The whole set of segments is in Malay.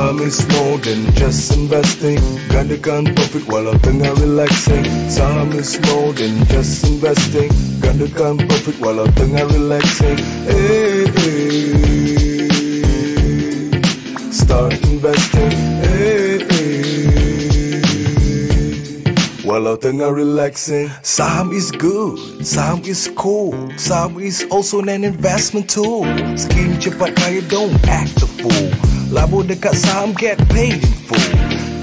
Saham is more than just investing. Gandakan profit walau tengah relaxing. Saham is more than just investing. Gandakan profit walau tengah relaxing. Start investing. Walau tengah relaxing. Saham is good, saham is cool. Saham is also an investment tool. Scheme cepat kaya, don't act the fool. Labur dekat saham, get paid in full.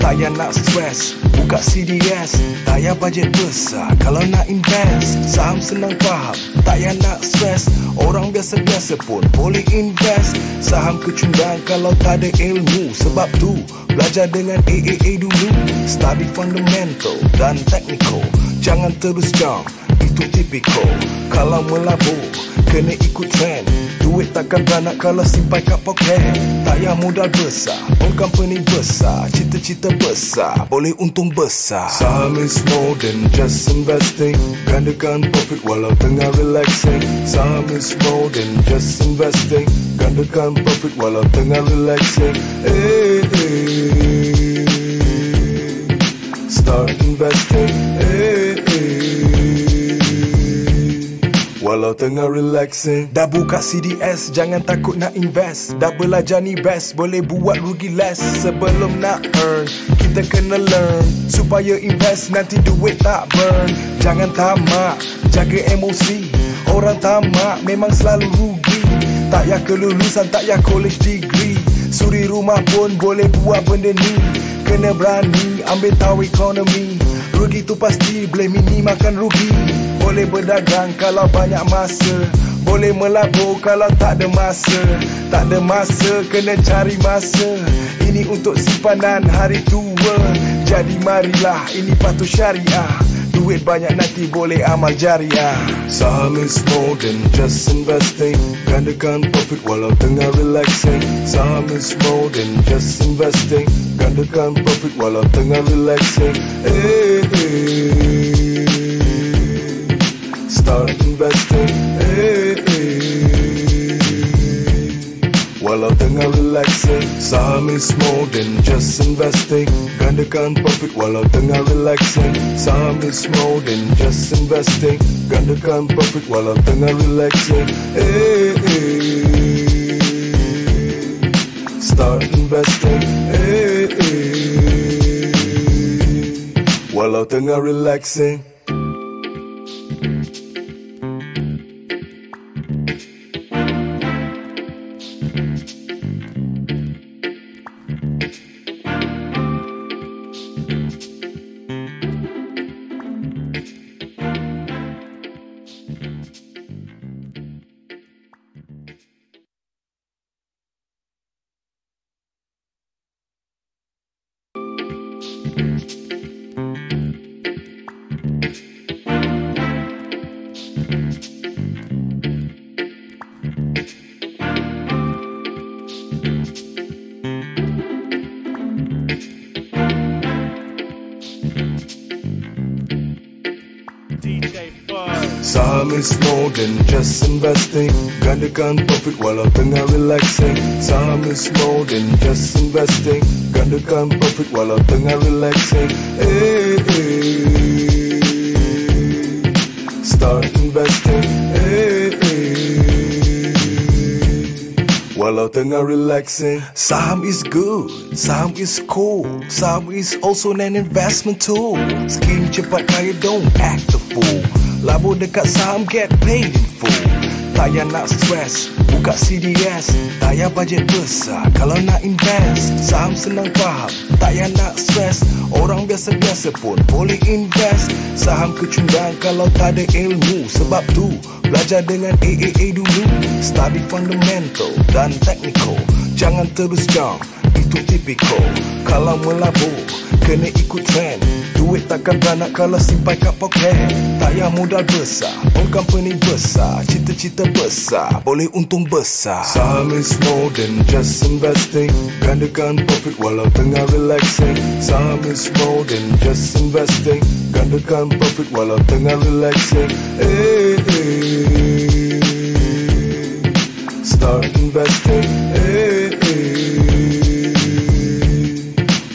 Tak payah nak stress, buka CDS. Tak payah bajet besar kalau nak invest. Saham senang faham, tak payah nak stress. Orang biasa-biasa pun boleh invest. Saham kecundang kalau tak ada ilmu. Sebab tu belajar dengan AAA dulu. Study fundamental dan technical. Jangan terus jump, itu typical. Kalau melabur, kena ikut trend. Duit takkan beranak kalau simpan kat poket. Tak payah modal besar, own company besar. Cita-cita besar, boleh untung besar. Saham is more than just investing. Gandakan profit walau tengah relaxing. Saham is more than just investing. Gandakan profit walau tengah relaxing. Start investing. Walau tengah relaxing. Dah buka CDS, jangan takut nak invest. Dah belajar ni best, boleh buat rugi less. Sebelum nak earn, kita kena learn. Supaya invest, nanti duit tak burn. Jangan tamak, jaga emosi. Orang tamak memang selalu rugi. Tak payah kelulusan, tak payah college degree. Suri rumah pun boleh buat benda ni. Kena berani, ambil tahu ekonomi. Rugi tu pasti, blame ini makan rugi. Boleh berdagang kalau banyak masa. Boleh melabur kalau tak ada masa. Tak ada masa, kena cari masa. Ini untuk simpanan hari tua. Jadi marilah, ini patut syariah. Duit banyak nanti boleh amal jariah. Saham is more than just investing. Gandakan profit walau tengah relaxing. Saham is more than just investing. Gandakan profit walau tengah relaxing. Start investing. Walau tengah relaxing. Saham is more than just investing. Gandakan profit walau tengah relaxing. Saham is more than just investing. Gandakan profit walau tengah relaxing. Start investing. Walau tengah relaxing. Saham is more than just investing. Gandakan profit walau tengah relaxing. Saham is more than just investing. Gandakan profit walau tengah relaxing. Start investing. Walau tengah relaxing. Saham is good, saham is cool. Saham is also an investment tool. Scheme cepat kaya, don't act the fool. Labur dekat saham, get paid in full. Tak payah nak stress, buka CDS. Tak payah bajet besar kalau nak invest. Saham senang faham, tak payah nak stress. Orang biasa-biasa pun boleh invest. Saham kecundang kalau tak ada ilmu. Sebab tu belajar dengan AAA dulu. Study fundamental dan technical. Jangan terus jump, itu typical. Kalau melabur, kena ikut trend. Duit takkan beranak kalau simpan kat poket. Tak payah modal besar, own company besar. Cita-cita besar, boleh untung besar. Saham is more than just investing. Gandakan profit walau tengah relaxing. Saham is more than just investing. Gandakan profit walau tengah relaxing. Start investing.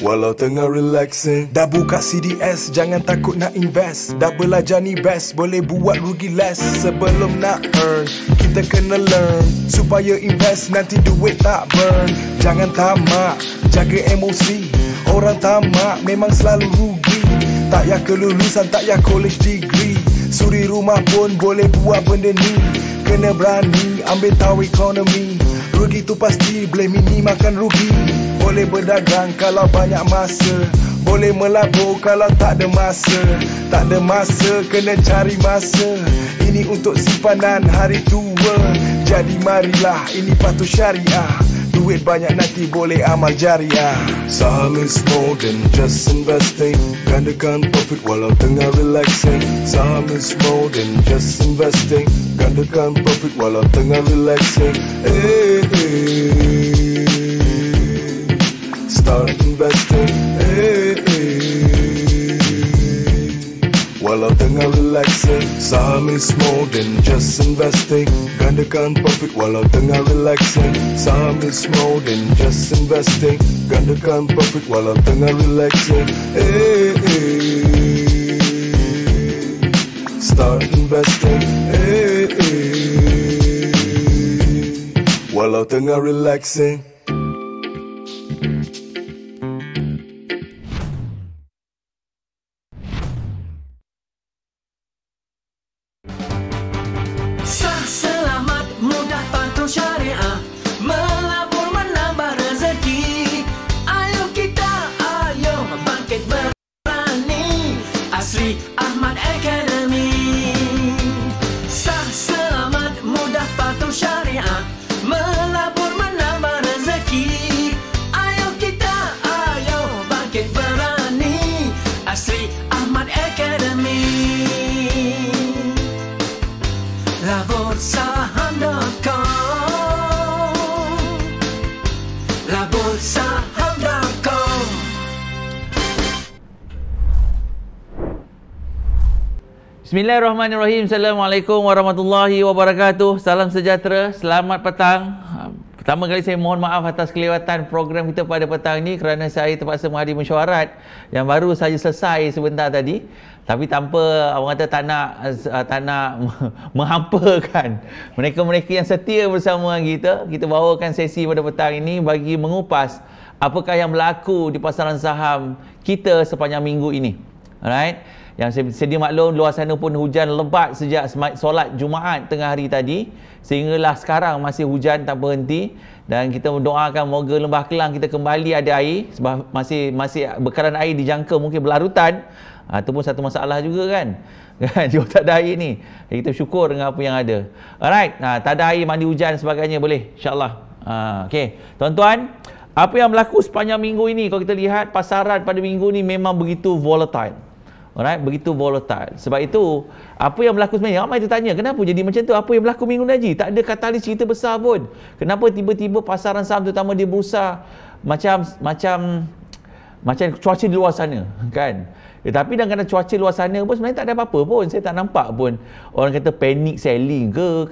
walau tengah relaxing. Dah buka CDS, jangan takut nak invest. Dah belajar ni best, boleh buat rugi less. Sebelum nak earn, kita kena learn supaya invest nanti duit tak burn. Jangan tamak, jaga emosi. Orang tamak memang selalu rugi. Tak payah kelulusan, tak payah college degree. Suri rumah pun boleh buat benda ni. Kena berani, ambil tahu ekonomi. Rugi tu pasti, boleh minimalkan rugi. Boleh berdagang kalau banyak masa. Boleh melabur kalau tak ada masa. Tak ada masa, kena cari masa. Ini untuk simpanan hari tua. Jadi marilah, ini patuh syariah. Duit banyak nanti boleh amal jariah. Saham is more than just investing. Gandakan profit walau tengah relaxing. Saham is more than just investing. Gandakan profit walau tengah relaxing. Hey, hey. Start investing. Hey, hey. Walau tengah relaxing. Saham is more than just investing. Gandakan profit walau tengah relaxing. Saham is more than just investing. Gandakan profit walau tengah relaxing. Hey, hey. Start investing. Hey, hey. Walau tengah relaxing. Syariah melabur menambah rezeki. Ayo kita, ayo bangkit berani. Asri Ahmad Academy. Sah selamat mudah patuh syariah melabur menambah rezeki. Ayo kita, ayo bangkit berani. Asri Ahmad Academy. Labursaham.com. Labursaham.com. Bismillahirrahmanirrahim. Assalamualaikum warahmatullahi wabarakatuh. Salam sejahtera, selamat petang. Pertama kali saya mohon maaf atas kelewatan program kita pada petang ini kerana saya terpaksa menghadiri mesyuarat yang baru saja selesai sebentar tadi. Tapi tanpa orang kata tak nak menghampakan mereka-mereka yang setia bersama kita. Kita bawakan sesi pada petang ini bagi mengupas apakah yang berlaku di pasaran saham kita sepanjang minggu ini. Alright. Yang sedia maklum, luar sana pun hujan lebat sejak solat Jumaat tengah hari tadi. Sehinggalah sekarang masih hujan tak berhenti. Dan kita mendoakan moga Lembah Kelang kita kembali ada air. Sebab masih bekaran air dijangka mungkin berlarutan. Itu pun satu masalah juga kan. Jauh tak ada air ni. Kita bersyukur dengan apa yang ada. Alright. Tak ada air, mandi hujan dan sebagainya boleh. InsyaAllah. Okay. Tuan-tuan, apa yang berlaku sepanjang minggu ini? Kalau kita lihat pasaran pada minggu ni memang begitu volatile. Alright, begitu volatile. Sebab itu, apa yang berlaku sebenarnya? Ramai tertanya, kenapa jadi macam tu? Apa yang berlaku minggu ni Haji? Tak ada katalis cerita besar pun. Kenapa tiba-tiba pasaran saham terutama di bursa macam cuaca di luar sana, kan? Tapi dalam keadaan cuaca luar sana pun sebenarnya tak ada apa-apa pun. Saya tak nampak pun orang kata panic selling ke,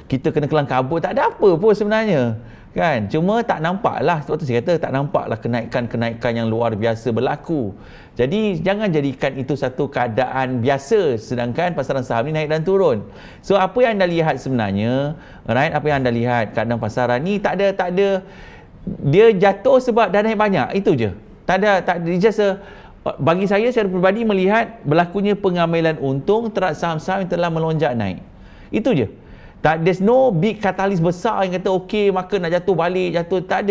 kita kena kelang kabut. Tak ada apa pun sebenarnya. Kan? Cuma tak nampak lah. Sebab tu saya kata tak nampak lah kenaikan yang luar biasa berlaku. Jadi jangan jadikan itu satu keadaan biasa sedangkan pasaran saham ni naik dan turun. So apa yang anda lihat sebenarnya, right? Apa yang anda lihat keadaan pasaran ni tak ada dia jatuh sebab dah naik banyak. Itu je. Tak ada just bagi saya secara peribadi melihat berlakunya pengambilan untung terhadap saham-saham yang telah melonjak naik. Itu je. There's no big katalis besar yang kata okey maka nak jatuh balik, tak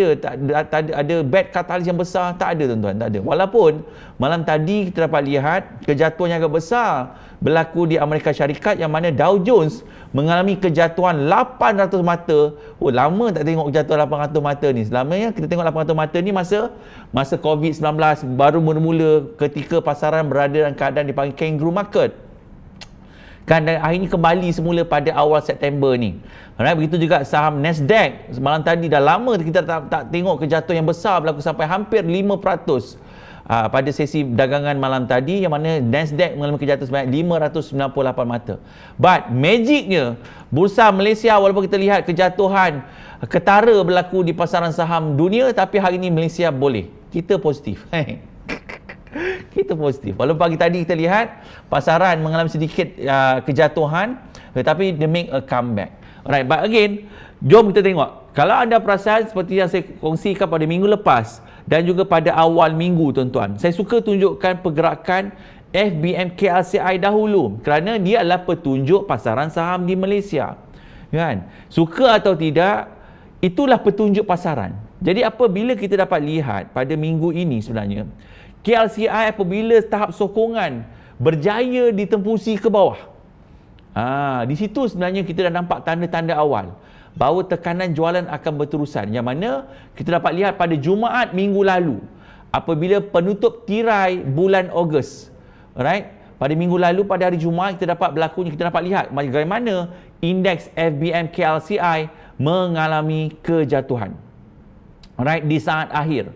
ada bad katalis yang besar, tak ada tuan-tuan, tak ada. Walaupun malam tadi kita dapat lihat kejatuhan yang agak besar berlaku di Amerika Syarikat yang mana Dow Jones mengalami kejatuhan 800 mata. Oh, lama tak tengok kejatuhan 800 mata ni. Selamanya kita tengok 800 mata ni masa COVID-19 baru mula-mula ketika pasaran berada dalam keadaan dipanggil kangaroo market. Kan, dan akhirnya kembali semula pada awal September ni. Alright, begitu juga saham Nasdaq. Malam tadi dah lama kita tak tengok kejatuhan yang besar berlaku sampai hampir 5% pada sesi dagangan malam tadi yang mana Nasdaq mengalami kejatuhan sebanyak 598 mata. But magicnya Bursa Malaysia walaupun kita lihat kejatuhan ketara berlaku di pasaran saham dunia tapi hari ini Malaysia boleh. kita positif. Kita positif. Walaupun pagi tadi kita lihat pasaran mengalami sedikit kejatuhan, tetapi they make a comeback. Alright, but again, jom kita tengok. Kalau anda perasan seperti yang saya kongsikan pada minggu lepas dan juga pada awal minggu tuan-tuan, saya suka tunjukkan pergerakan FBM KLCI dahulu kerana dia adalah petunjuk pasaran saham di Malaysia. Kan? Suka atau tidak, itulah petunjuk pasaran. Jadi apabila kita dapat lihat pada minggu ini sebenarnya, KLCI apabila tahap sokongan berjaya ditembusi ke bawah. Di situ sebenarnya kita dah nampak tanda-tanda awal bahawa tekanan jualan akan berterusan. Yang mana kita dapat lihat pada Jumaat minggu lalu apabila penutup tirai bulan Ogos. Alright? Pada minggu lalu pada hari Jumaat kita dapat lihat bagaimana indeks FBM KLCI mengalami kejatuhan. Alright, di saat akhir.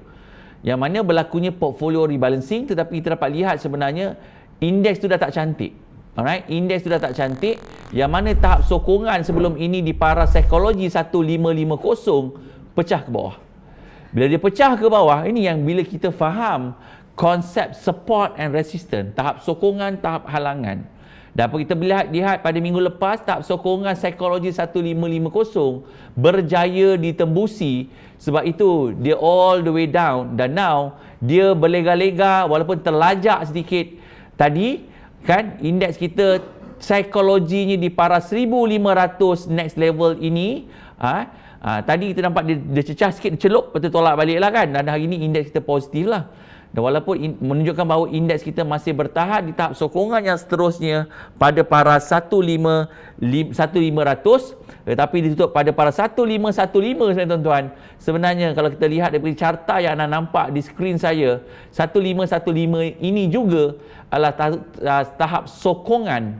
Yang mana berlakunya portfolio rebalancing, tetapi kita dapat lihat sebenarnya indeks tu dah tak cantik. Alright, indeks tu dah tak cantik. Yang mana tahap sokongan sebelum ini di paras psikologi 1550 pecah ke bawah. Bila dia pecah ke bawah, ini yang bila kita faham konsep support and resistance, tahap sokongan, tahap halangan. Dan apa kita lihat pada minggu lepas, tahap sokongan psikologi 1550 berjaya ditembusi. Sebab itu dia all the way down dan now dia berlega-lega walaupun terlajak sedikit. Tadi kan indeks kita psikologinya di paras 1500 next level ini. Tadi kita nampak dia cecah sikit, dia celup, betul tolak balik lah kan. Dan hari ini indeks kita positif lah. Dan walaupun menunjukkan bahawa indeks kita masih bertahan di tahap sokongan yang seterusnya pada paras 1500, tetapi ditutup pada paras 1515 tuan-tuan. Sebenarnya kalau kita lihat daripada carta yang anda nampak di skrin saya, 1515 ini juga adalah tahap sokongan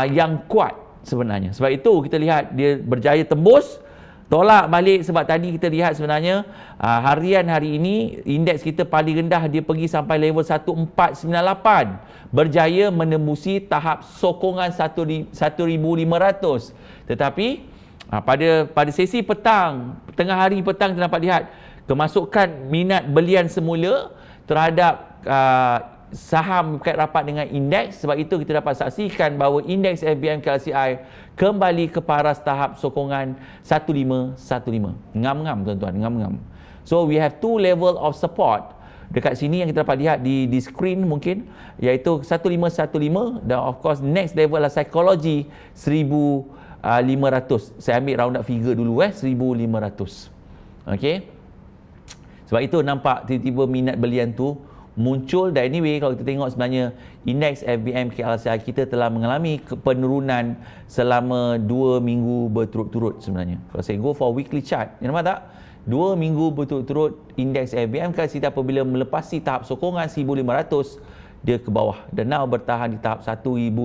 yang kuat sebenarnya. Sebab itu kita lihat dia berjaya tembus, tolak balik. Sebab tadi kita lihat sebenarnya harian hari ini indeks kita paling rendah dia pergi sampai level 1498, berjaya menembusi tahap sokongan 1500. Tetapi pada sesi petang, tengah hari petang kita dapat lihat kemasukan minat belian semula terhadap saham berkait rapat dengan indeks. Sebab itu kita dapat saksikan bahawa indeks FBM KLCI kembali ke paras tahap sokongan 1515. Ngam-ngam tuan-tuan, ngam-ngam. So we have two level of support dekat sini yang kita dapat lihat di screen mungkin, iaitu 1515 dan of course next level adalah psikologi 1500. Saya ambil round up figure dulu 1500. Okey. Sebab itu nampak tiba-tiba minat belian tu muncul. Dan anyway, kalau kita tengok sebenarnya indeks FBM KLCI kita telah mengalami penurunan selama 2 minggu berturut-turut sebenarnya. Kalau saya go for weekly chart, nampak tak? 2 minggu berturut-turut indeks FBM KLCI apabila melepasi tahap sokongan 1500, dia ke bawah dan now bertahan di tahap 1515.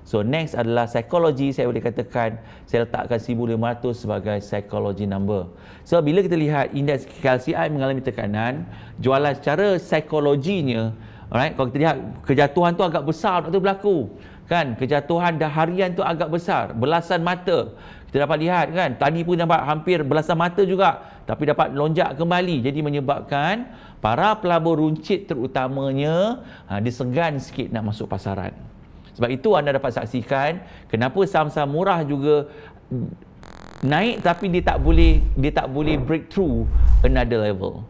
So next adalah psikologi. Saya boleh katakan saya letakkan 1500 sebagai psikologi number. So bila kita lihat indeks KLCI mengalami tekanan, jualan secara psikologinya, alright, kalau kita lihat kejatuhan tu agak besar waktu berlaku kan, kejatuhan dah harian tu agak besar, belasan mata kita dapat lihat kan. Tadi pun nampak hampir belasan mata juga, tapi dapat lonjak kembali. Jadi menyebabkan para pelabur runcit terutamanya disegan sikit nak masuk pasaran. Sebab itu anda dapat saksikan kenapa saham-saham murah juga naik tapi dia tak boleh breakthrough another level.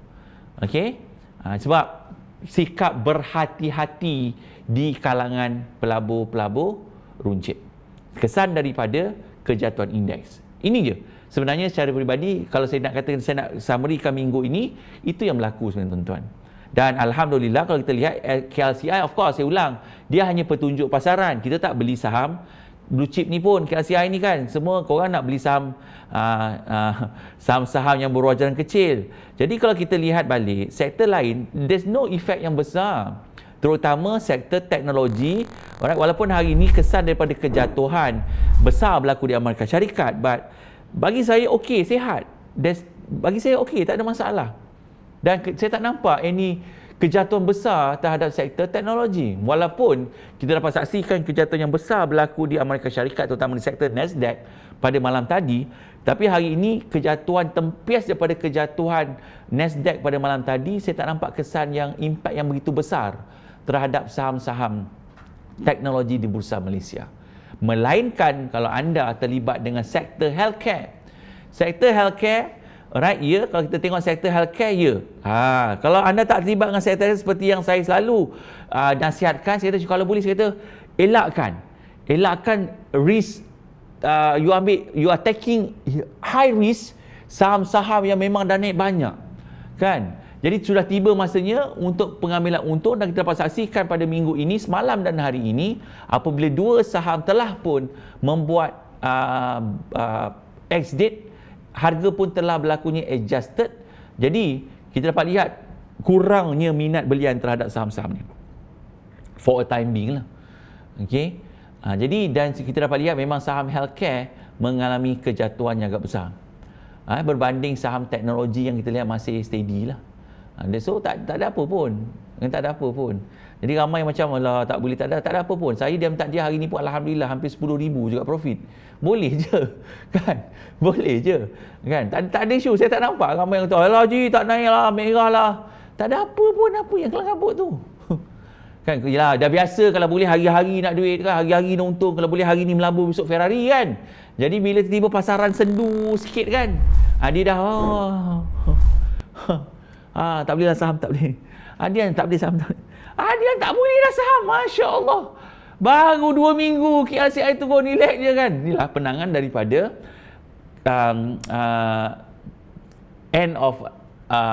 Okey? Sebab sikap berhati-hati di kalangan pelabur-pelabur runcit. Kesan daripada kejatuhan indeks. Ini je. Sebenarnya secara peribadi, kalau saya nak katakan, saya nak summary-kan minggu ini, itu yang berlaku sebenarnya tuan-tuan. Dan Alhamdulillah kalau kita lihat KLCI, of course saya ulang, dia hanya petunjuk pasaran. Kita tak beli saham blue chip ni pun, KLCI ni kan. Semua korang nak beli saham saham-saham yang berwajaran kecil. Jadi kalau kita lihat balik, sektor lain, there's no effect yang besar. Terutama sektor teknologi. Walaupun hari ini kesan daripada kejatuhan besar berlaku di Amerika Syarikat, but bagi saya okey, sihat. Bagi saya okey, tak ada masalah. Dan saya tak nampak any kejatuhan besar terhadap sektor teknologi. Walaupun kita dapat saksikan kejatuhan yang besar berlaku di Amerika Syarikat, terutama di sektor Nasdaq pada malam tadi, tapi hari ini kejatuhan tempias daripada kejatuhan Nasdaq pada malam tadi, saya tak nampak kesan yang impak yang begitu besar terhadap saham-saham teknologi di Bursa Malaysia. Melainkan kalau anda terlibat dengan sektor healthcare. Sektor healthcare, right, ya, kalau kita tengok sektor healthcare, ya. Kalau anda tak terlibat dengan sektor seperti yang saya selalu nasihatkan, saya kata kalau boleh, saya kata elakkan risk. You are taking high risk saham-saham yang memang dah naik banyak, kan? Jadi sudah tiba masanya untuk pengambilan untung, dan kita dapat saksikan pada minggu ini, semalam dan hari ini, apabila dua saham telah pun membuat ex-date, harga pun telah berlakunya adjusted. Jadi kita dapat lihat kurangnya minat belian terhadap saham-saham ni for a time being lah. Okey. Jadi dan kita dapat lihat memang saham healthcare mengalami kejatuhan yang agak besar. Berbanding saham teknologi yang kita lihat masih steady lah. So tak ada apa pun. Tak ada apa pun. Jadi ramai macam alah tak boleh, tak ada apa pun. Saya diam tak dia hari ni pun alhamdulillah hampir 10,000 juga profit. Boleh je. Kan? Boleh je. Kan? Tak ada isu. Saya tak nampak ramai yang kata, "Alah Ji, tak naik lah, merah lah." Tak ada apa pun, apa yang kelang kabut tu. Kan, yalah, dah biasa kalau boleh hari-hari nak duit kan, hari-hari nak untung, kalau boleh hari ni melabur besok Ferrari kan. Jadi bila tiba-tiba pasaran sendu sikit kan, dia dah tak boleh lah saham, tak boleh. Dia tak boleh saham, tak boleh. Dia tak boleh lah saham, Masya Allah. Baru 2 minggu KLCI turun, relax je kan. Inilah penangan daripada end of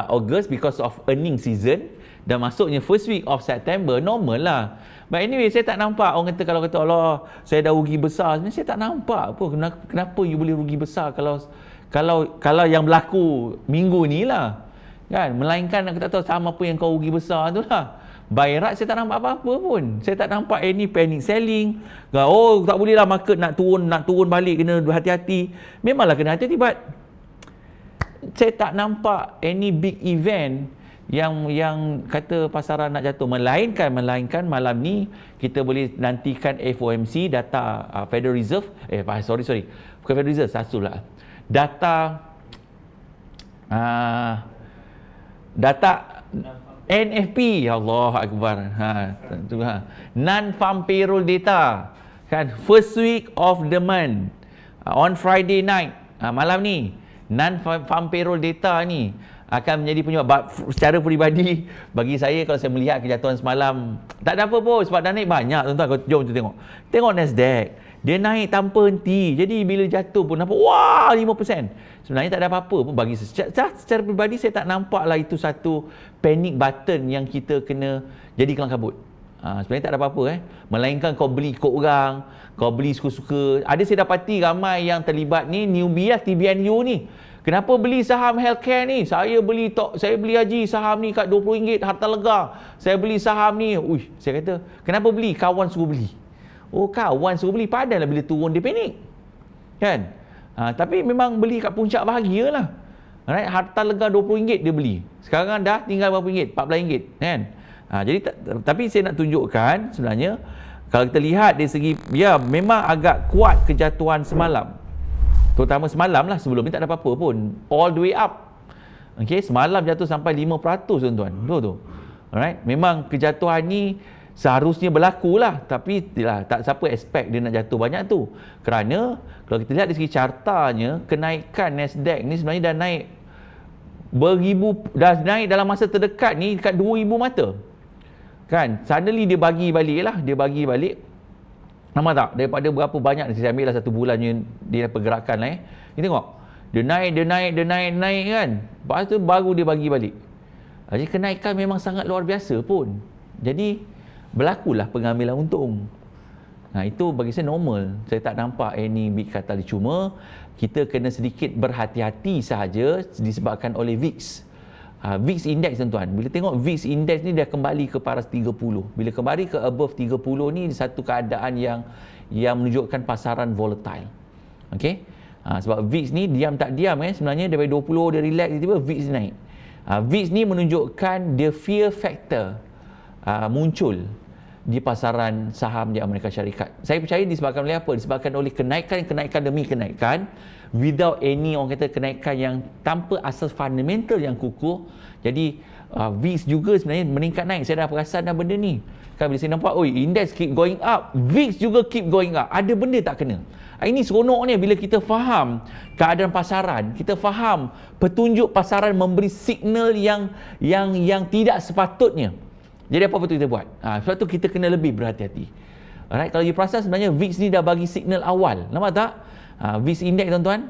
August because of earning season. Dan masuknya first week of September, normal lah. But anyway, saya tak nampak orang kata, kalau kata Allah, saya dah rugi besar. Sebenarnya saya tak nampak apa. Kenapa you boleh rugi besar kalau yang berlaku minggu ni lah. Kan? Melainkan aku tak tahu sama apa yang kau rugi besar tu lah. Bayrat saya tak nampak apa-apa pun. Saya tak nampak any panic selling. Oh, tak boleh lah market nak turun balik, kena hati-hati. Memanglah kena hati-hati, but saya tak nampak any big event yang kata pasaran nak jatuh. Melainkan malam ni kita boleh nantikan FOMC, data Federal Reserve, sorry, bukan Federal Reserve, salah. Data NFP, Allah Akbar. Non-farm payroll data. Kan, first week of the month, on Friday night, malam ni, non-farm payroll data ni akan menjadi penyebab. Secara peribadi, bagi saya, kalau saya melihat kejatuhan semalam, tak ada apa pun sebab dah naik banyak, tuan-tuan. Jom kita tengok Nasdaq, dia naik tanpa henti. Jadi bila jatuh pun nampak wah 5%. Sebenarnya tak ada apa-apa pun. Bagi secara peribadi, saya tak nampak lah itu satu panic button yang kita kena jadi kelang kabut. Sebenarnya tak ada apa-apa melainkan kau beli ikut orang, kau beli suka-suka. Ada saya dapati ramai yang terlibat ni newbie lah, TBNU ni. Kenapa beli saham healthcare ni? Saya beli Haji saham ni kat RM20 harta lega. Saya beli saham ni. Saya kata, kenapa beli? Kawan suruh beli. Oh, kawan suruh beli. Padahal bila turun dia panik. Kan? Tapi memang beli kat puncak bahagialah. Right? Harta lega RM20 dia beli. Sekarang dah tinggal berapa ringgit? RM14. Kan? Jadi tapi saya nak tunjukkan sebenarnya, kalau kita lihat dari segi, ya memang agak kuat kejatuhan semalam. Terutama semalam lah, sebelum ni tak ada apa-apa pun. All the way up. Okay, semalam jatuh sampai 5% tuan-tuan. Betul. Alright, memang kejatuhan ni seharusnya berlaku lah. Tapi tak siapa expect dia nak jatuh banyak tu. Kerana kalau kita lihat dari segi cartanya, kenaikan Nasdaq ni sebenarnya dah naik dah naik dalam masa terdekat ni dekat 2,000 mata. Kan, suddenly dia bagi balik. Nampak tak? Daripada berapa banyak, saya ambil lah 1 bulan dia pergerakan lah Kita tengok. Dia naik kan. Lepas tu baru dia bagi balik. Jadi kenaikan memang sangat luar biasa pun. Jadi berlakulah pengambilan untung. Itu bagi saya normal. Saya tak nampak any big catalyst. Cuma kita kena sedikit berhati-hati sahaja disebabkan oleh VIX. VIX Index tuan-tuan. Bila tengok VIX Index ni dia kembali ke paras 30. Bila kembali ke above 30 ni satu keadaan yang menunjukkan pasaran volatile. Okey. Sebab VIX ni diam tak diam sebenarnya daripada 20 dia relax tiba-tiba VIX naik. VIX ni menunjukkan the fear factor muncul di pasaran saham di Amerika Syarikat. Saya percaya disebabkan oleh apa? Disebabkan oleh kenaikan demi kenaikan, without any orang kata kenaikan yang tanpa asas fundamental yang kukuh. Jadi VIX juga sebenarnya meningkat naik. Saya dah perasan dah benda ni. Kan bila saya nampak, index keep going up, VIX juga keep going up. Ada benda tak kena. Ini seronoknya bila kita faham keadaan pasaran, kita faham petunjuk pasaran memberi signal yang tidak sepatutnya. Jadi apa betul kita buat? Sebab tu kita kena lebih berhati-hati. Alright, kalau you perasan sebenarnya VIX ni dah bagi signal awal. Nampak tak? VIX index tuan-tuan.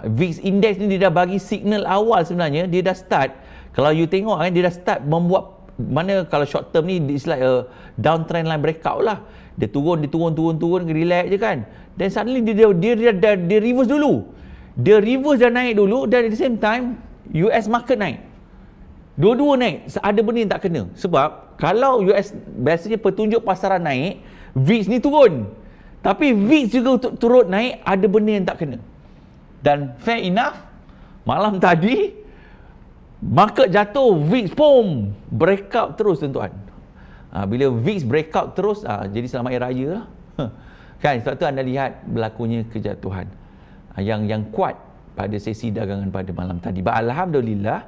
VIX index ni dia dah bagi signal awal sebenarnya. Dia dah start. Kalau you tengok kan, dia dah start membuat, mana kalau short term ni it's like a downtrend line breakout lah. Dia turun, relax je kan. Then suddenly dia reverse dulu. Dia reverse dah naik dulu, dan at the same time US market naik. Dua-dua naik, ada benda yang tak kena. Sebab kalau US biasanya petunjuk pasaran naik, VIX ni turun. Tapi VIX juga turut naik, ada benda yang tak kena. Dan fair enough, malam tadi market jatuh, VIX boom, breakout terus tuan-tuan. Bila VIX breakout terus, jadi selamat hari raya lah. Kan, sebab tu anda lihat berlakunya kejatuhan yang kuat pada sesi dagangan pada malam tadi. Alhamdulillah,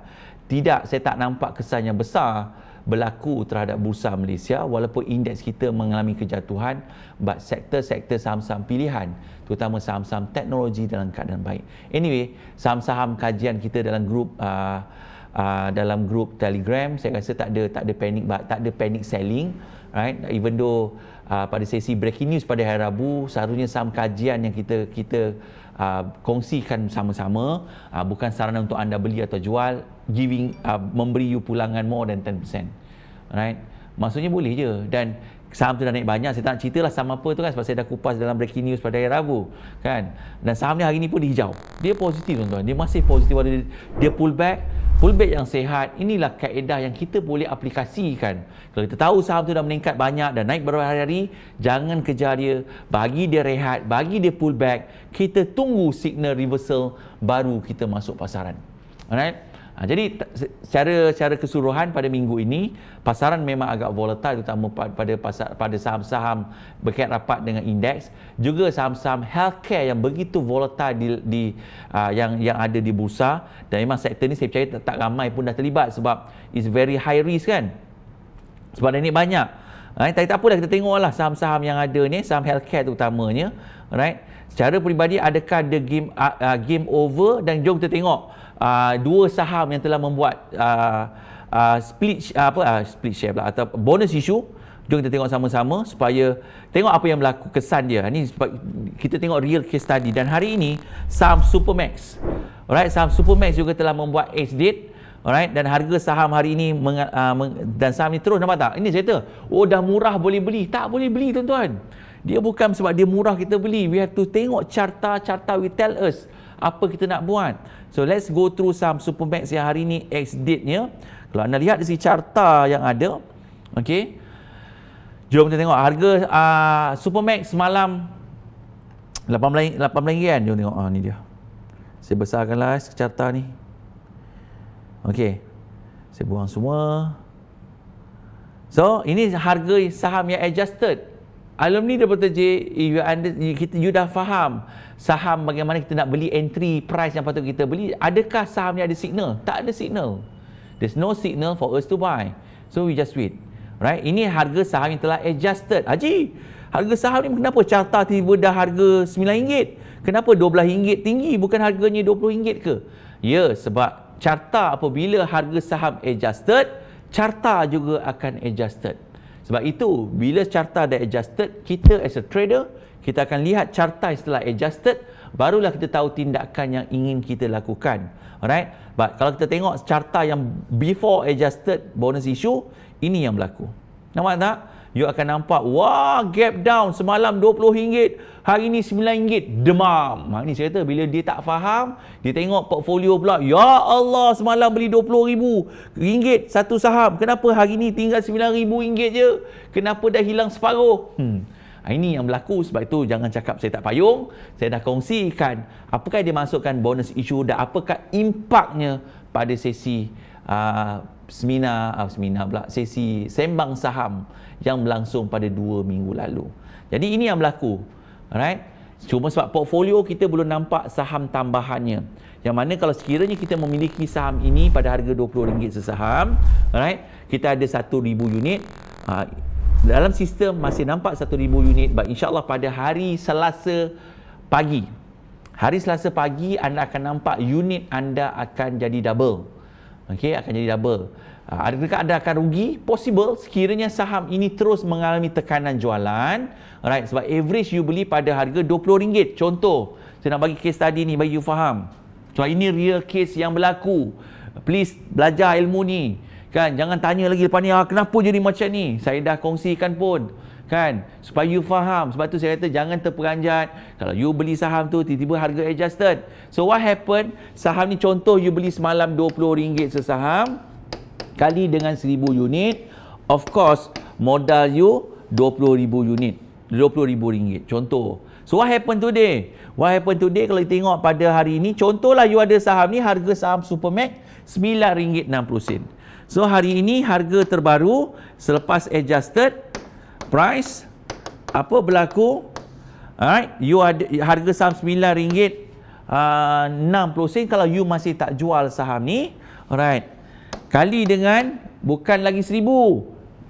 saya tak nampak kesan yang besar berlaku terhadap bursa Malaysia, walaupun indeks kita mengalami kejatuhan, but sektor-sektor saham-saham pilihan, terutama saham-saham teknologi dalam keadaan baik. Anyway, saham-saham kajian kita dalam grup Telegram, saya rasa tak ada panic selling, right? Even though pada sesi breaking news pada hari Rabu, seharusnya saham kajian yang kita kongsikan sama-sama, bukan saranan untuk anda beli atau jual, memberi you pulangan more than 10%. Right? Maksudnya boleh je. Dan saham tu dah naik banyak. Saya tak nak ceritalah saham apa tu kan, sebab saya dah kupas dalam breaking news pada hari Rabu kan. Dan saham ni hari ni pun dia hijau. Dia positif tuan-tuan. Dia masih positif. Dia pullback yang sehat. Inilah kaedah yang kita boleh aplikasikan. Kalau kita tahu saham tu dah meningkat banyak dan naik berhari-hari, jangan kejar dia, bagi dia rehat, bagi dia pullback, kita tunggu signal reversal, baru kita masuk pasaran. Alright? Jadi secara keseluruhan pada minggu ini pasaran memang agak volatile, terutama pada saham-saham berkait rapat dengan indeks, juga saham-saham healthcare yang begitu volatile yang ada di bursa. Dan memang sektor ni saya percaya tak ramai pun dah terlibat, sebab it's very high risk kan, sebab dah naik banyak. Tapi tak apalah, kita tengoklah saham-saham yang ada ni, saham healthcare terutamanya. Alright, secara peribadi adakah the game over? Dan jom kita tengok dua saham yang telah membuat split share pula, atau bonus issue. Jom kita tengok sama-sama supaya tengok apa yang berlaku, kesan dia. Ini kita tengok real case study. Dan hari ini saham Supermax, alright, saham Supermax juga telah membuat ex-date. Alright, dan harga saham hari ini dan saham ni terus, nampak tak? Ini saya kata, dah murah boleh beli. Tak boleh beli tuan-tuan. Dia bukan sebab dia murah kita beli. We have to tengok carta will tell us apa kita nak buat. So let's go through saham Supermax yang hari ni ex-date-nya. Kalau anda lihat dari carta yang ada, okey, jom kita tengok harga Supermax semalam RM18 kan. Jom tengok, ni dia. Saya besarkanlah carta ni. Okey, saya buang semua. So ini harga saham yang adjusted. Alumni Dr. J, you dah faham saham bagaimana kita nak beli, entry price yang patut kita beli. Adakah saham ni ada signal? Tak ada signal. There's no signal for us to buy. So we just wait. Right? Ini harga saham yang telah adjusted. Haji, harga saham ni kenapa carta tiba dah harga RM9? Kenapa RM12 tinggi, bukan harganya RM20 ke? Ya, sebab carta apabila harga saham adjusted, carta juga akan adjusted. Sebab itu, bila carta dah adjusted, kita as a trader, kita akan lihat carta setelah adjusted, barulah kita tahu tindakan yang ingin kita lakukan. Alright? But kalau kita tengok carta yang before adjusted bonus issue, ini yang berlaku. Nampak tak? You akan nampak, wah, gap down semalam RM20, hari ni RM9, demam. Ini saya kata, bila dia tak faham, dia tengok portfolio pula, ya Allah, semalam beli RM20,000 satu saham, kenapa hari ni tinggal RM9,000 je? Kenapa dah hilang separuh? Ini yang berlaku, sebab itu jangan cakap saya tak payung. Saya dah kongsikan apakah dia masukkan bonus issue dan apakah impaknya pada sesi sesi sembang saham yang berlangsung pada 2 minggu lalu. Jadi ini yang berlaku. Alright. Cuma sebab portfolio kita belum nampak saham tambahannya. Yang mana kalau sekiranya kita memiliki saham ini pada harga RM20 sesaham, alright, kita ada 1,000 unit. Dalam sistem masih nampak 1,000 unit. InsyaAllah pada hari Selasa pagi anda akan nampak unit anda akan jadi double. Okey, akan jadi double. Adakah anda akan rugi? Possible sekiranya saham ini terus mengalami tekanan jualan. Alright, sebab average you beli pada harga RM20. Contoh, saya nak bagi case study ni bagi you faham. So ini real case yang berlaku. Please belajar ilmu ni. Kan, jangan tanya lagi lepas ni, kenapa jadi macam ni? Saya dah kongsikan pun. Kan, supaya you faham. Sebab tu saya kata jangan terperanjat. Kalau you beli saham tu tiba-tiba harga adjusted. So what happened? Saham ni contoh you beli semalam RM20 sesaham kali dengan 1,000 unit. Of course, modal you 20,000 unit. RM20,000 contoh. So what happened today? What happened today kalau tengok pada hari ini, contohlah you ada saham ni, harga saham Supermax RM9.60. So hari ini harga terbaru selepas adjusted price apa berlaku? Alright, you ada harga saham RM9.60 kalau you masih tak jual saham ni. Alright. Kali dengan bukan lagi 1,000.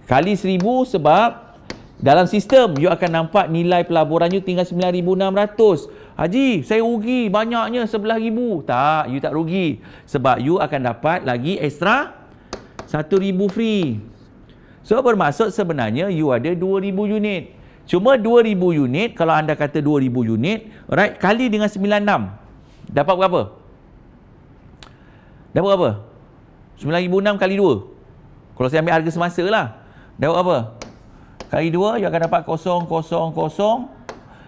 Kali 1,000 sebab dalam sistem you akan nampak nilai pelaburan you tinggal 9,600. Haji, saya rugi banyaknya 11,000. Tak, you tak rugi. Sebab you akan dapat lagi extra 1,000 free. So bermaksud sebenarnya you ada 2,000 unit. Cuma 2,000 unit, kalau anda kata 2,000 unit, right, kali dengan 96. Dapat berapa? Dapat berapa? 9,006 kali 2. Kalau saya ambil harga semasa lah. Dapat apa? Kali 2, you akan dapat 0,0,0.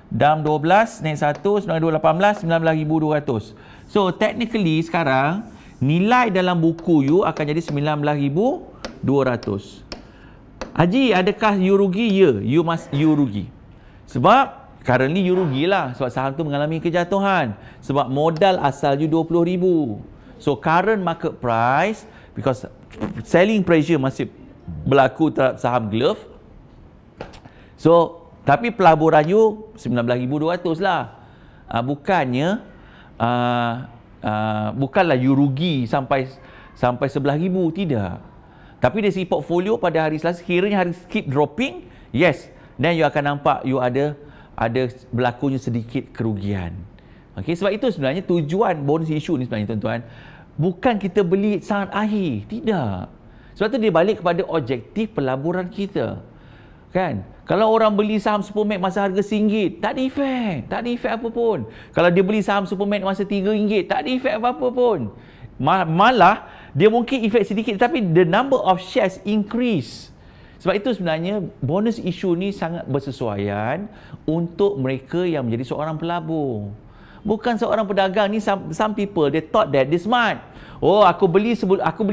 Dam 12, naik 1, 9,218, 19,200. So, technically sekarang, nilai dalam buku you akan jadi 19,200. Haji, adakah you rugi? Ya, you rugi. Sebab, currently you rugilah. Sebab saham tu mengalami kejatuhan. Sebab modal asal you 20,000. So, current market price, because selling pressure masih berlaku terhadap saham glove. So, tapi pelaburan you 19,200 lah. Bukanlah you rugi sampai 11,000, tidak. Tapi dari segi portfolio pada hari Selasa, kiranya hari keep dropping, yes, then you akan nampak you ada berlakunya sedikit kerugian. Okey, sebab itu sebenarnya tujuan bonus issue ni sebenarnya tuan-tuan, bukan kita beli saat akhir, tidak. Sebab tu dia balik kepada objektif pelaburan kita. Kan? Kalau orang beli saham Supermax masa harga RM1, tak ada efek. Tak ada efek apa pun. Kalau dia beli saham Supermax masa RM3, tak ada efek apa-apa pun. Malah, dia mungkin efek sedikit tapi the number of shares increase. Sebab itu sebenarnya bonus issue ni sangat bersesuaian untuk mereka yang menjadi seorang pelabur. Bukan seorang pedagang ni, some people, they thought that they smart. Oh, aku beli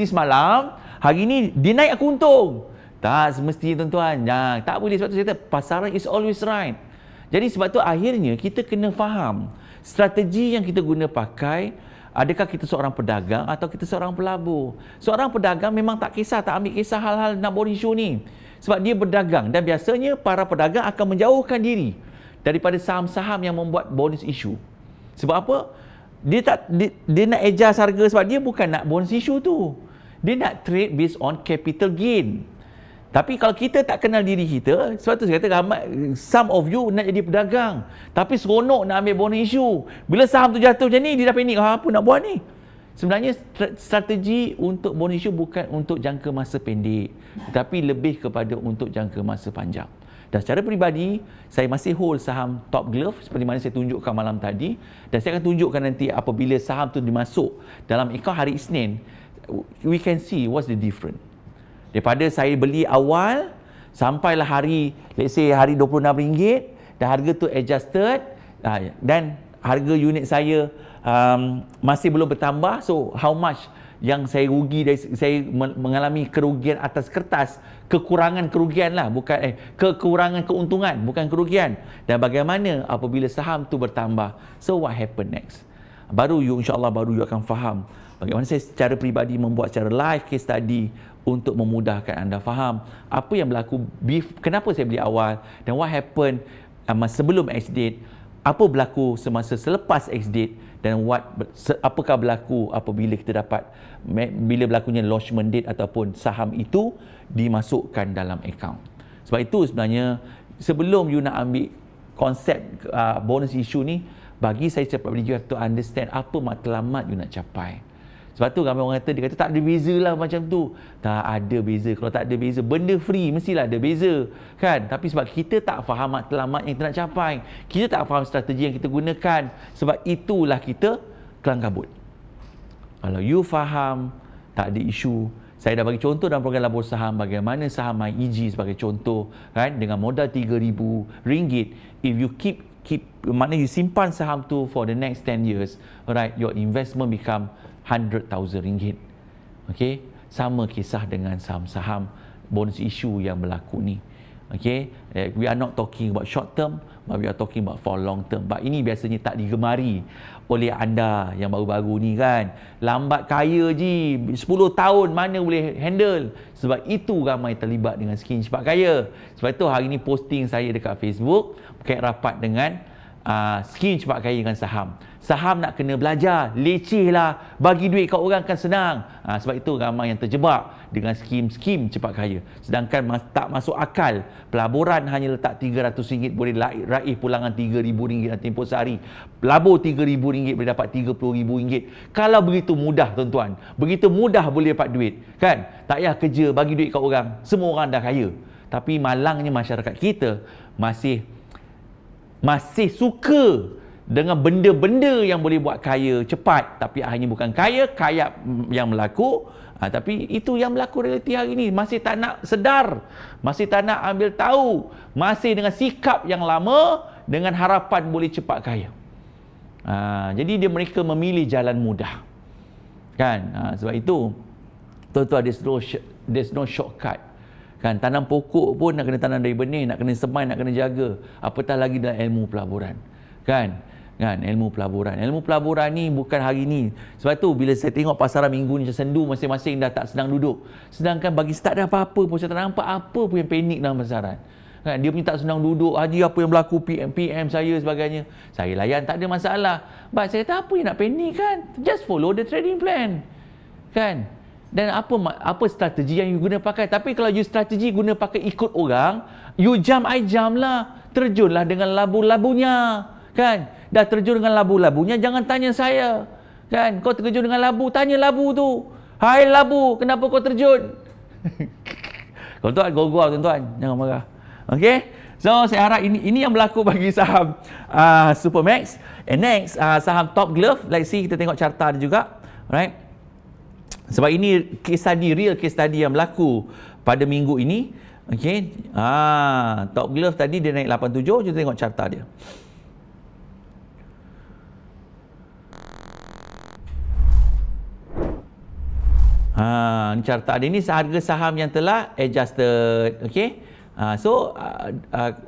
semalam, hari ni dia naik aku untung. Tak semestinya tuan-tuan. Tak boleh. Sebab tu saya kata pasaran is always right. Jadi sebab tu akhirnya kita kena faham strategi yang kita guna pakai. Adakah kita seorang pedagang atau kita seorang pelabur? Seorang pedagang memang tak ambil kisah hal-hal nak bonus issue ni. Sebab dia berdagang dan biasanya para pedagang akan menjauhkan diri daripada saham-saham yang membuat bonus issue. Sebab apa? Dia nak adjust harga sebab dia bukan nak bonus issue tu. Dia nak trade based on capital gain. Tapi kalau kita tak kenal diri kita, sebab tu saya kata some of you nak jadi pedagang, tapi seronok nak ambil bonus issue. Bila saham tu jatuh macam ni, dia dah panik, apa nak buat ni? Sebenarnya strategi untuk bonus issue bukan untuk jangka masa pendek, tetapi lebih kepada untuk jangka masa panjang. Dan secara peribadi, saya masih hold saham Top Glove seperti mana saya tunjukkan malam tadi, dan saya akan tunjukkan nanti apabila saham tu dimasuk dalam akaun hari Isnin, we can see what's the difference. Daripada saya beli awal sampailah hari, let's say hari RM26 dan harga tu adjusted dan harga unit saya masih belum bertambah. So how much yang saya rugi, saya mengalami kerugian atas kertas, kekurangan kerugian lah, bukan kekurangan keuntungan, bukan kerugian. Dan bagaimana apabila saham tu bertambah? So what happen next? Baru insyaAllah baru you akan faham bagaimana saya secara peribadi membuat secara live case study untuk memudahkan anda faham apa yang berlaku, kenapa saya beli awal, dan what happen sebelum ex-date, apa berlaku semasa selepas ex-date, dan apakah berlaku apabila kita dapat, bila berlakunya launchment date ataupun saham itu dimasukkan dalam akaun. Sebab itu sebenarnya sebelum you nak ambil konsep bonus issue ni, bagi saya cepat you have to understand apa matlamat you nak capai. Sebab tu ramai orang kata, dia kata tak ada beza lah macam tu. Tak ada beza. Kalau tak ada beza, benda free mestilah ada beza, kan? Tapi sebab kita tak faham matlamat yang kita nak capai, kita tak faham strategi yang kita gunakan, sebab itulah kita kelang kabut. Kalau you faham, tak ada isu. Saya dah bagi contoh dalam program labur saham, bagaimana saham MyEG sebagai contoh, kan? Dengan modal RM3,000, if you keep maknanya you simpan saham tu for the next 10 years, right, your investment become RM100,000. Okey, sama kisah dengan saham-saham bonus issue yang berlaku ni. Okey, we are not talking about short term, but we are talking about for long term. But ini biasanya tak digemari oleh anda yang baru-baru ni, kan. Lambat kaya je, 10 tahun mana boleh handle. Sebab itu ramai terlibat dengan skim cepat kaya. Sebab itu hari ni posting saya dekat Facebook berkait rapat dengan skim cepat kaya dengan saham. Saham nak kena belajar, leceh lah, bagi duit kat orang kan senang. Sebab itu ramai yang terjebak dengan skim cepat kaya. Sedangkan tak masuk akal, pelaburan hanya letak RM300 boleh raih pulangan RM3,000 dalam tempoh sehari. Labur RM3,000 boleh dapat RM30,000. Kalau begitu mudah, tuan-tuan, begitu mudah boleh dapat duit, kan? Tak payah kerja bagi duit kat orang, semua orang dah kaya. Tapi malangnya masyarakat kita masih suka dengan benda-benda yang boleh buat kaya cepat, tapi akhirnya bukan kaya yang berlaku. Tapi itu yang berlaku realiti hari ini. Masih tak nak sedar, masih tak nak ambil tahu, masih dengan sikap yang lama, dengan harapan boleh cepat kaya. Jadi mereka memilih jalan mudah, kan? Sebab itu tuan-tuan, there's no shortcut, kan? Tanam pokok pun nak kena tanam dari benih, nak kena semai, nak kena jaga, apatah lagi dalam ilmu pelaburan, kan? Ilmu pelaburan ni bukan hari ni. Sebab tu bila saya tengok pasaran minggu ni macam sendu, masing-masing dah tak sedang duduk. Sedangkan bagi start dah apa-apa pun, saya tak nampak apa pun yang panik dalam pasaran, kan? Dia punya tak sedang duduk, haji apa yang berlaku, PM saya sebagainya, saya layan, tak ada masalah. But saya kata apa yang nak panik, kan? Just follow the trading plan, kan? Dan apa strategi yang you guna pakai. Tapi kalau you strategi guna pakai ikut orang, you jump, I jump lah. Terjunlah dengan labu-labunya, kan? Dah terjun dengan labu-labunya, jangan tanya saya, kan? Kau terjun dengan labu, tanya labu tu. Hai labu, kenapa kau terjun? Tuan-tuan, go-go tuan-tuan, jangan marah. Okey? So saya harap ini yang berlaku bagi saham Supermax. And next, saham Top Glove, let's see, kita tengok carta dia juga, right? Sebab ini real case study yang berlaku pada minggu ini. Okey. Top Glove tadi dia naik 87, kita tengok carta dia. Ini carta dia, ni harga saham yang telah adjusted. Okey.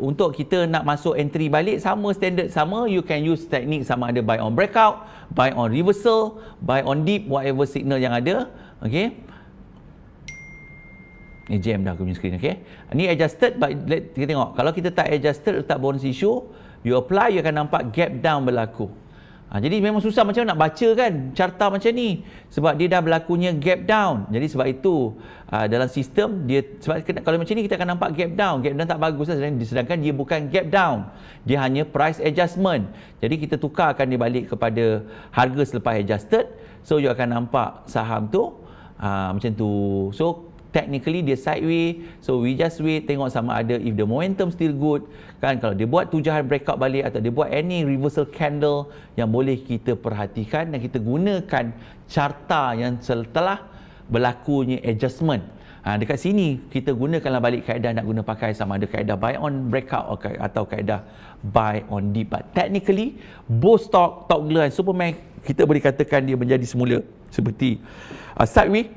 Untuk kita nak masuk entry balik, standard sama, you can use teknik sama ada buy on breakout, buy on reversal, buy on dip, whatever signal yang ada. Okey. Ni jam dah aku punya screen. Okey. Ni adjusted, but kita tengok kalau kita tak adjusted, letak bonus issue, you apply, you akan nampak gap down berlaku. Jadi memang susah macam nak baca, kan, carta macam ni, sebab dia dah berlakunya gap down. Jadi sebab itu dalam sistem dia, sebab kalau macam ni kita akan nampak gap down tak bagus lah, sedangkan dia bukan gap down, dia hanya price adjustment. Jadi kita tukarkan dia balik kepada harga selepas adjusted, so you akan nampak saham tu macam tu. So technically dia sideways, so we just wait, tengok sama ada if the momentum still good, kan. Kalau dia buat tujuan breakout balik atau dia buat any reversal candle yang boleh kita perhatikan, dan kita gunakan carta yang setelah berlakunya adjustment. Dekat sini kita gunakanlah balik kaedah nak guna pakai sama ada kaedah buy on breakout atau kaedah buy on dip. But technically both stock, Top Glove dan Supermax, kita boleh katakan dia menjadi semula seperti sideway.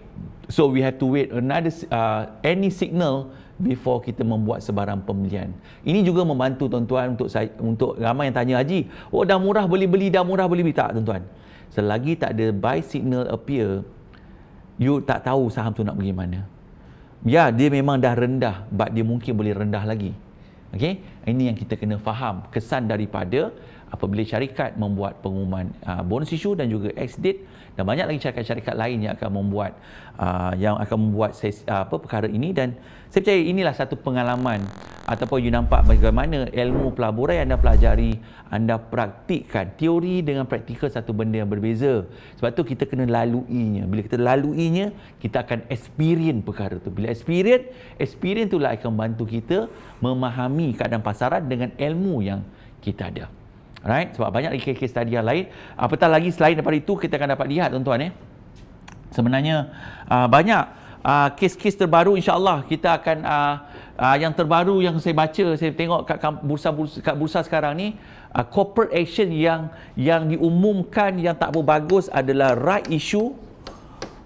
So we have to wait another any signal before kita membuat sebarang pembelian. Ini juga membantu tuan-tuan untuk ramai yang tanya, Haji, oh dah murah boleh beli, dah murah boleh beli. Tak tuan-tuan. Selagi tak ada buy signal appear, you tak tahu saham tu nak pergi mana. Ya, dia memang dah rendah, but dia mungkin boleh rendah lagi. Okey, ini yang kita kena faham kesan daripada apabila syarikat membuat pengumuman bonus issue dan juga ex-date, dan banyak lagi syarikat-syarikat lain yang akan membuat perkara ini. Dan saya percaya inilah satu pengalaman ataupun you nampak bagaimana ilmu pelaburan yang anda pelajari, anda praktikkan teori dengan praktikal satu benda yang berbeza. Sebab tu kita kena laluinya. Bila kita laluinya, kita akan experience perkara tu. Bila experience itulah akan membantu kita memahami keadaan pasaran dengan ilmu yang kita ada. Alright, sebab banyak lagi case study yang lain. Apatah lagi selain daripada itu, kita akan dapat lihat tuan-tuan sebenarnya banyak kes-kes terbaru. InsyaAllah kita akan yang terbaru yang saya baca, saya tengok kat bursa sekarang ni, corporate action yang diumumkan yang tak bagus adalah right issue.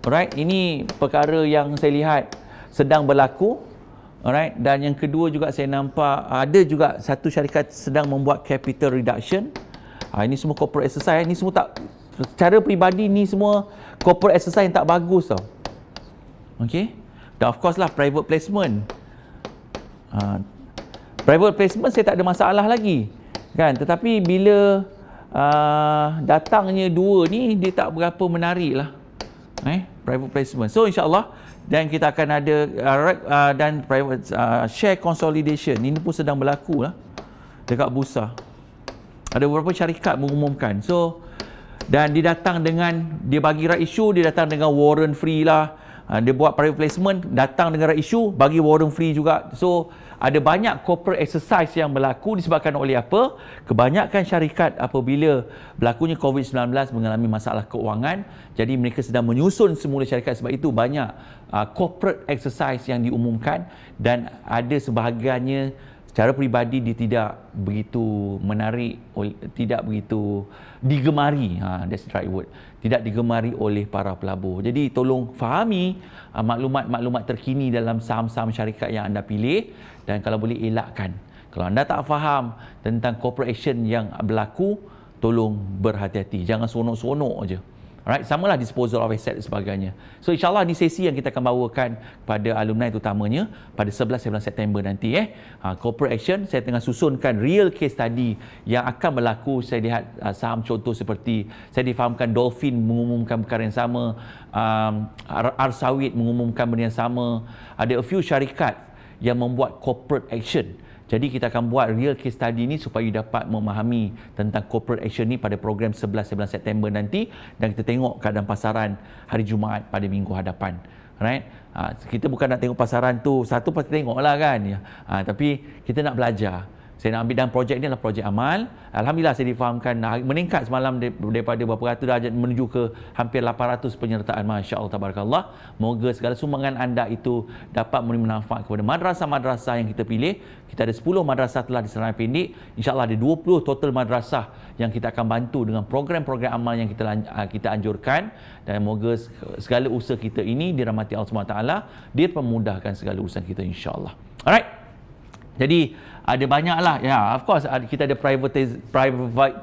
Alright, ini perkara yang saya lihat sedang berlaku. Alright, dan yang kedua juga saya nampak ada juga satu syarikat sedang membuat capital reduction. Ini semua corporate exercise. Ini semua tak, secara peribadi ni semua corporate exercise yang tak bagus tau. Okey. Dan of course lah private placement. Private placement saya tak ada masalah lagi. Kan? Tetapi bila datangnya dua ni, dia tak berapa menarik lah. Private placement. So insyaAllah, dan kita akan ada dan private share consolidation. Ini pun sedang berlaku lah dekat bursa. Ada beberapa syarikat mengumumkan. So, dan dia datang dengan, dia bagi right issue, dia datang dengan warrant free lah. Dia buat private placement, datang dengan right issue, bagi warrant free juga. So, ada banyak corporate exercise yang berlaku disebabkan oleh apa? Kebanyakan syarikat apabila berlakunya COVID-19 mengalami masalah keuangan, jadi mereka sedang menyusun semula syarikat. Sebab itu banyak corporate exercise yang diumumkan, dan ada sebahagiannya secara peribadi dia tidak begitu menarik, tidak begitu digemari. That's the right word. Tidak digemari oleh para pelabur. Jadi tolong fahami maklumat-maklumat terkini dalam saham-saham syarikat yang anda pilih, dan kalau boleh elakkan. Kalau anda tak faham tentang corporation yang berlaku, tolong berhati-hati. Jangan seronok-seronok aje. Alright, samalah disposal of asset dan sebagainya. So insyaAllah di sesi yang kita akan bawakan kepada alumni terutamanya pada 11 September nanti. Corporate action, saya tengah susunkan real case study yang akan berlaku. Saya lihat saham contoh seperti, saya difahamkan Dolphin mengumumkan perkara yang sama, Arsawit mengumumkan benda yang sama. Ada a few syarikat yang membuat corporate action. Jadi kita akan buat real case study ni supaya dapat memahami tentang corporate action ni pada program 11 September nanti, dan kita tengok keadaan pasaran hari Jumaat pada minggu hadapan. Right? Kita bukan nak tengok pasaran tu satu pasti tengoklah kan. Tapi kita nak belajar. Saya nak ambil dalam projek ni adalah projek amal. Alhamdulillah saya difahamkan meningkat semalam daripada berapa ratus darjah menuju ke hampir 800 penyertaan. Masya Allah, tabarakallah. Moga segala sumbangan anda itu dapat memberi manfaat kepada madrasah-madrasah yang kita pilih. Kita ada 10 madrasah telah di Serangan Pendek. InsyaAllah ada 20 total madrasah yang kita akan bantu dengan program-program amal yang kita anjurkan. Dan moga segala usaha kita ini dirahmati Allah SWT. Dia memudahkan segala urusan kita insyaAllah. Alright. Jadi ada banyaklah, ya, of course kita ada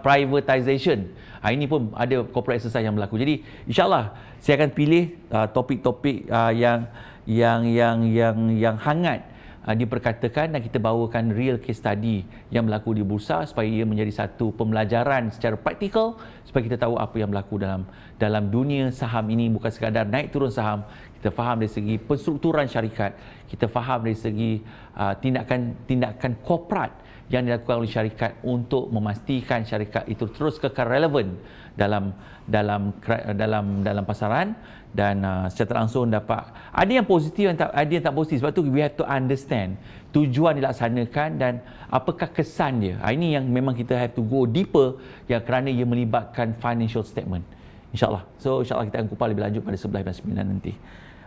privatization. Ini pun ada corporate exercise yang berlaku. Jadi insyaAllah saya akan pilih topik-topik yang hangat diperkatakan, dan kita bawakan real case study yang berlaku di bursa supaya ia menjadi satu pembelajaran secara praktikal supaya kita tahu apa yang berlaku dalam dunia saham ini. Bukan sekadar naik turun saham, kita faham dari segi penstrukturan syarikat, kita faham dari segi tindakan korporat yang dilakukan oleh syarikat untuk memastikan syarikat itu terus kekal relevan dalam pasaran, dan secara langsung dapat ada yang positif, ada yang tak positif. Sebab tu we have to understand tujuan dilaksanakan dan apakah kesan dia. Ini yang memang kita have to go deeper, yang kerana ia melibatkan financial statement. InsyaAllah. So insyaAllah kita akan kupas lebih lanjut pada 11 dan 9 nanti.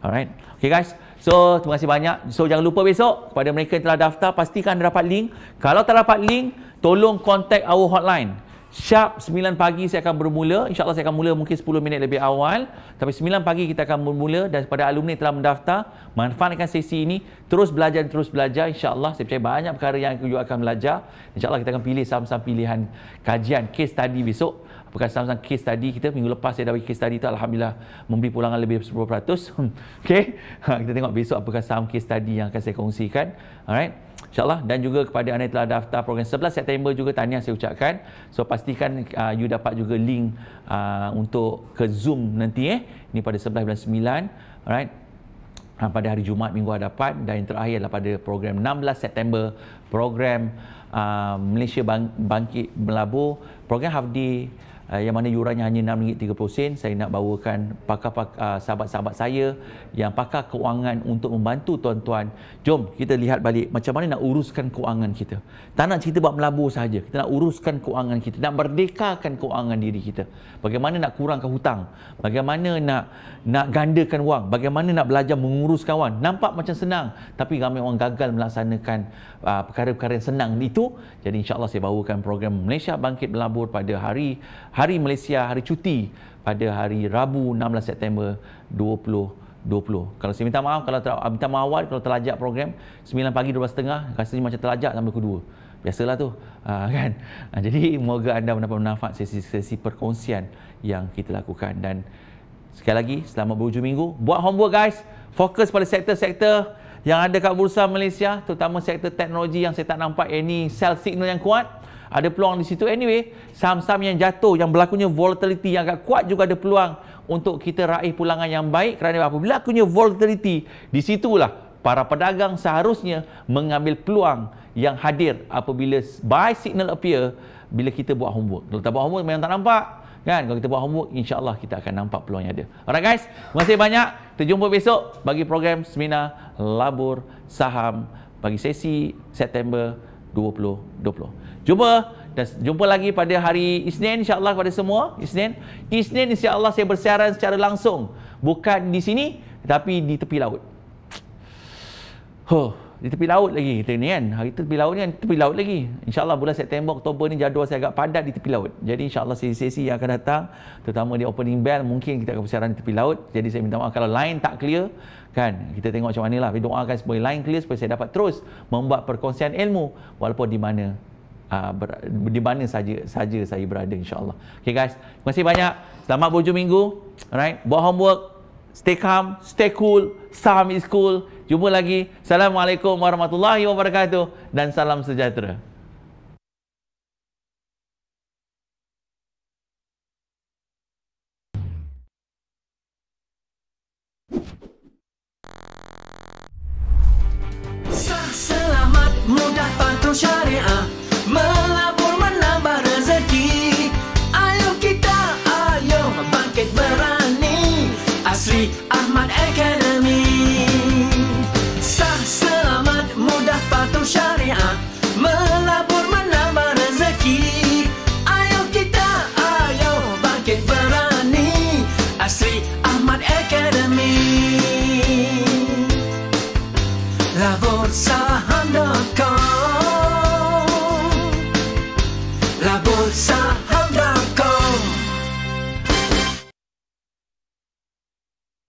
Alright. Okay guys. So terima kasih banyak. So jangan lupa besok kepada mereka yang telah daftar, pastikan anda dapat link. Kalau tak dapat link, tolong contact our hotline Sharp 9 pagi saya akan bermula. InsyaAllah saya akan mula mungkin 10 minit lebih awal. Tapi 9 pagi kita akan bermula, dan kepada alumni telah mendaftar, manfaatkan sesi ini. Terus belajar, InsyaAllah. Saya percaya banyak perkara yang you akan belajar. InsyaAllah kita akan pilih saham-saham pilihan kajian, case study besok. Apakah saham-saham case study kita, minggu lepas saya dah bagi case study tu, Alhamdulillah memberi pulangan lebih 10%. Okay, kita tengok besok apakah saham case study yang akan saya kongsikan. Alright, InsyaAllah. Dan juga kepada anda yang telah daftar program 11 September juga, tahniah saya ucapkan. So pastikan you dapat juga link untuk ke Zoom nanti Ini pada 11 bulan 9. Alright, pada hari Jumaat minggu hadapan. Dan yang terakhir adalah pada program 16 September, program Malaysia Bangkit Melabur, program half day, yang mana yurannya hanya RM6.30. Saya nak bawakan sahabat-sahabat saya yang pakar keuangan untuk membantu tuan-tuan. Jom kita lihat balik macam mana nak uruskan keuangan kita. Tak nak cerita buat melabur sahaja. Kita nak uruskan keuangan kita, nak merdekakan keuangan diri kita. Bagaimana nak kurangkan hutang, bagaimana nak gandakan wang, bagaimana nak belajar menguruskan wang. Nampak macam senang, tapi ramai orang gagal melaksanakan perkara-perkara yang senang itu. Jadi insya-Allah saya bawakan program Malaysia Bangkit Melabur pada hari Malaysia, hari cuti, pada hari Rabu 16 September 2020. Kalau saya minta maaf kalau minta maaf awal kalau terlajak program 9 pagi 12.30, rasanya macam terlajak sampai pukul 2. Biasalah tu, kan. Jadi moga anda mendapat manfaat sesi perkongsian yang kita lakukan. Dan sekali lagi selamat berhujung minggu. Buat homework guys. Fokus pada sektor-sektor yang ada kat Bursa Malaysia, terutama sektor teknologi yang saya tak nampak any sell signal yang kuat. Ada peluang di situ. Anyway, saham-saham yang jatuh, yang berlakunya volatility yang agak kuat juga ada peluang untuk kita raih pulangan yang baik. Kerana apabila berlakunya volatility, di situlah para pedagang seharusnya mengambil peluang yang hadir apabila buy signal appear, bila kita buat homework. Kalau tak buat homework memang tak nampak. Kan? Kalau kita buat homework, insya-Allah kita akan nampak peluang yang ada. Alright guys, terima kasih banyak. Kita jumpa besok bagi program seminar labur saham bagi sesi September 2020. Jumpa lagi pada hari Isnin insya-Allah kepada semua. Isnin insya-Allah saya bersiaran secara langsung, bukan di sini tapi di tepi laut. Di tepi laut lagi kita ni kan. Hari tepi laut ni kan, tepi laut lagi. Insya-Allah bulan September, Oktober ni jadual saya agak padat di tepi laut. Jadi insya-Allah sesi-sesi yang akan datang, terutama di opening bell, mungkin kita akan bersiaran di tepi laut. Jadi saya minta maaf kalau line tak clear, kan. Kita tengok macam manalah. Kita doakan supaya line clear supaya saya dapat terus membuat perkongsian ilmu walaupun di mana saja saya berada, insya-Allah. Okay guys, terima kasih banyak. Selamat berhujung minggu. Alright, buat homework, stay calm, stay cool. Saham is cool. Jumpa lagi. Assalamualaikum warahmatullahi wabarakatuh dan salam sejahtera. Selamat, mudah, patuh, syariah, melabur menambah rezeki. Ayo kita, ayo bangkit berani. Asri Ahmad Academy. Selamat, mudah, patuh, syariah, melabur menambah rezeki. Ayo kita, ayo bangkit berani. Asri Ahmad Academy. labursaham.com